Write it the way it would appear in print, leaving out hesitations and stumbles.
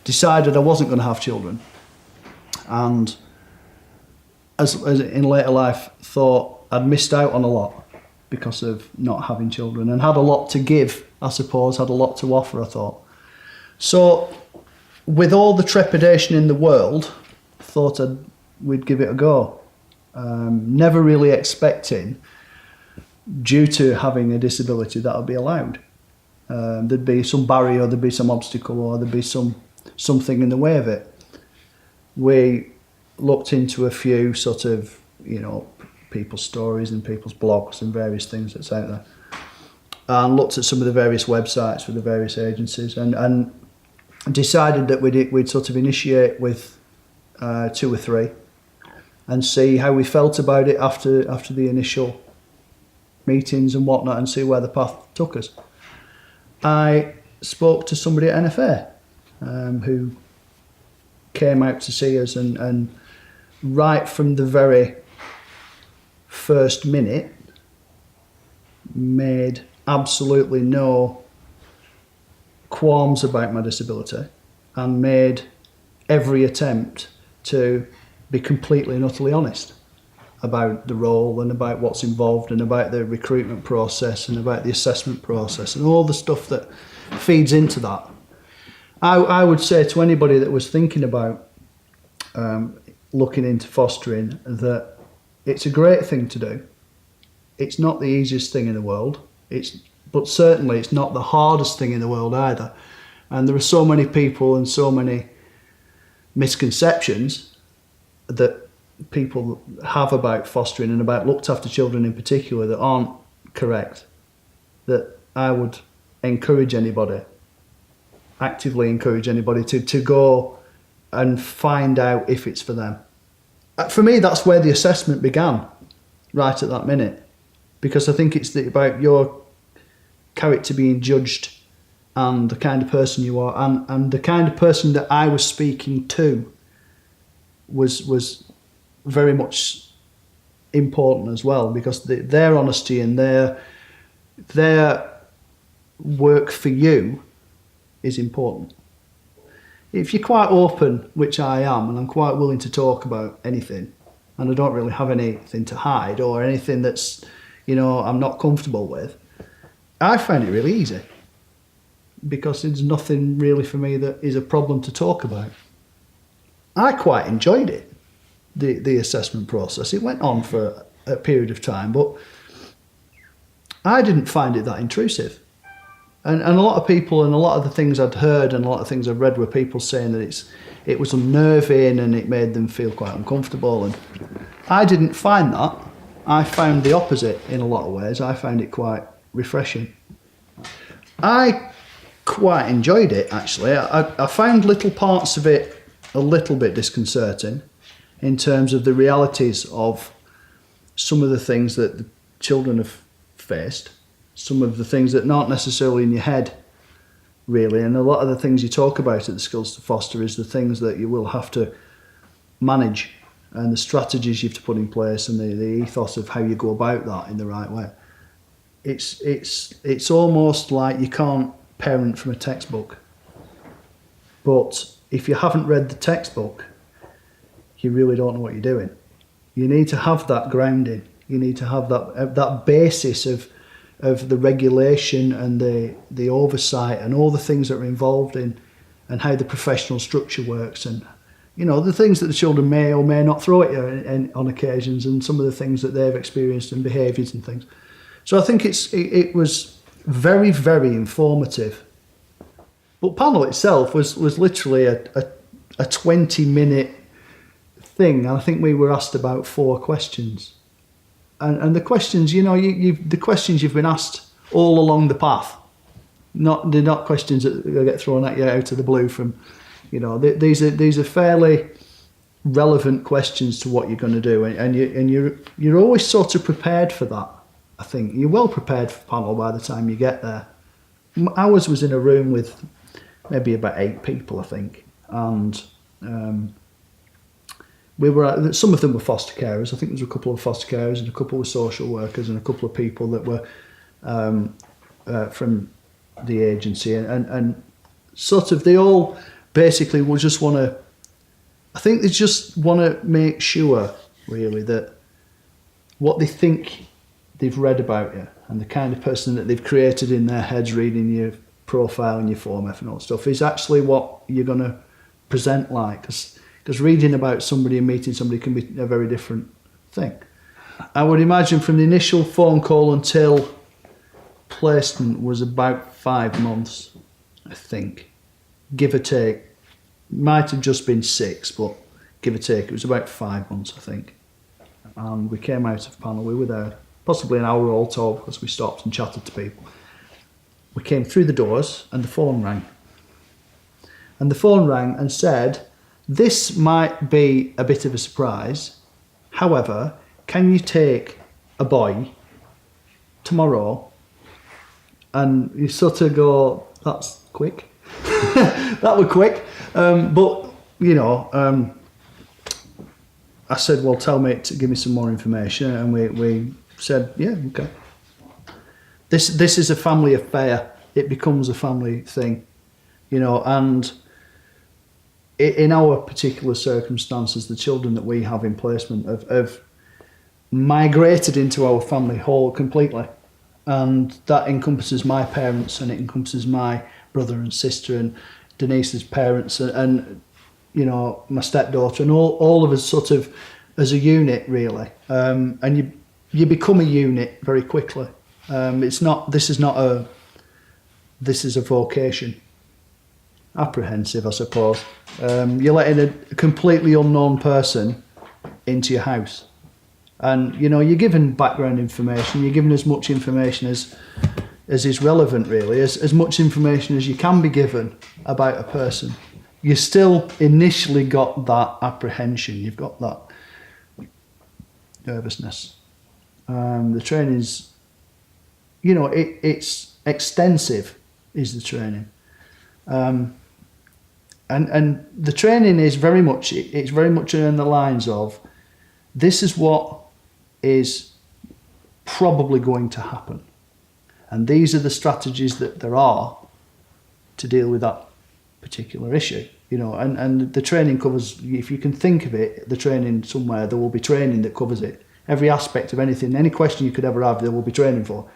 decided I wasn't going to have children, and as in later life thought I'd missed out on a lot because of not having children, and had a lot to give, I suppose, had a lot to offer, I thought. So with all the trepidation in the world, I thought we'd give it a go. Never really expecting, due to having a disability, that I'd be allowed. There'd be some barrier, there'd be some obstacle, or there'd be something in the way of it. We looked into a few sort of, people's stories and people's blogs and various things that's out there, and looked at some of the various websites for the various agencies, and decided that we'd sort of initiate with 2 or 3 and see how we felt about it after the initial meetings and whatnot, and see where the path took us. I spoke to somebody at NFA who came out to see us, and right from the very first minute made absolutely no qualms about my disability, and made every attempt to be completely and utterly honest about the role and about what's involved and about the recruitment process and about the assessment process and all the stuff that feeds into that. I would say to anybody that was thinking about looking into fostering that it's a great thing to do. It's not the easiest thing in the world, but certainly it's not the hardest thing in the world either. And there are so many people and so many misconceptions that people have about fostering and about looked after children in particular that aren't correct, that I would actively encourage anybody to go and find out if it's for them. For me, that's where the assessment began, right at that minute, because I think it's about your character being judged and the kind of person you are, and the kind of person that I was speaking to was very much important as well, because their honesty and their work for you is important. If you're quite open, which I am, and I'm quite willing to talk about anything, and I don't really have anything to hide or anything that's, I'm not comfortable with, I find it really easy, because there's nothing really for me that is a problem to talk about. I quite enjoyed it, the assessment process. It went on for a period of time, but I didn't find it that intrusive. And a lot of people, and a lot of the things I'd heard and a lot of things I've read were people saying that it was unnerving and it made them feel quite uncomfortable. And I didn't find that. I found the opposite in a lot of ways. I found it quite refreshing. I quite enjoyed it, actually. I found little parts of it a little bit disconcerting in terms of the realities of some of the things that the children have faced, some of the things that aren't necessarily in your head, really, and a lot of the things you talk about at the Skills to Foster is the things that you will have to manage, and the strategies you have to put in place, and the ethos of how you go about that in the right way. It's almost like you can't parent from a textbook, but if you haven't read the textbook, you really don't know what you're doing. You need to have that grounding. You need to have that basis of the regulation and the oversight and all the things that are involved in, and how the professional structure works, and the things that the children may or may not throw at you on occasions, and some of the things that they've experienced and behaviours and things. So I think it was very, very informative. But panel itself was literally a 20-minute thing, and I think we were asked about 4 questions. And the questions, the questions you've been asked all along the path. They're not questions that get thrown at you out of the blue from, these are fairly relevant questions to what you're going to do, and you're always sort of prepared for that. I think you're well prepared for panel by the time you get there. Ours was in a room with maybe about 8 people, I think, and some of them were foster carers. I think there was a couple of foster carers and a couple of social workers and a couple of people that were from the agency, and sort of they all basically will just want to, I think they just want to make sure, really, that what they think they've read about you and the kind of person that they've created in their heads reading your profile and your Form F and all that stuff is actually what you're going to present like. Because reading about somebody and meeting somebody can be a very different thing. I would imagine from the initial phone call until placement was about 5 months, I think, give or take. Might have just been 6, but give or take, it was about 5 months, I think. And we came out of panel, we were there possibly an hour all told because we stopped and chatted to people. We came through the doors and the phone rang. And the phone rang and said, this might be a bit of a surprise, however, can you take a boy tomorrow? And you sort of go, that's quick. That was quick. But, you know, I said, well, tell me, to give me some more information. And we said, yeah, okay. This is a family affair. It becomes a family thing, you know, and in our particular circumstances, the children that we have in placement have migrated into our family whole completely. And that encompasses my parents, and it encompasses my brother and sister and Denise's parents and you know, my stepdaughter, and all of us sort of as a unit, really. And you become a unit very quickly. This is a vocation. Apprehensive, I suppose. You're letting a completely unknown person into your house. And, you know, you're given background information, you're given as much information as is relevant, really, as much information as you can be given about a person. You still initially got that apprehension, you've got that nervousness. The training's, you know, it's extensive, is the training. And the training is very much, it's very much in the lines of, this is what is probably going to happen. And these are the strategies that there are to deal with that particular issue, you know, and the training covers, if you can think of it, the training somewhere, there will be training that covers it. Every aspect of anything, any question you could ever have, there will be training for.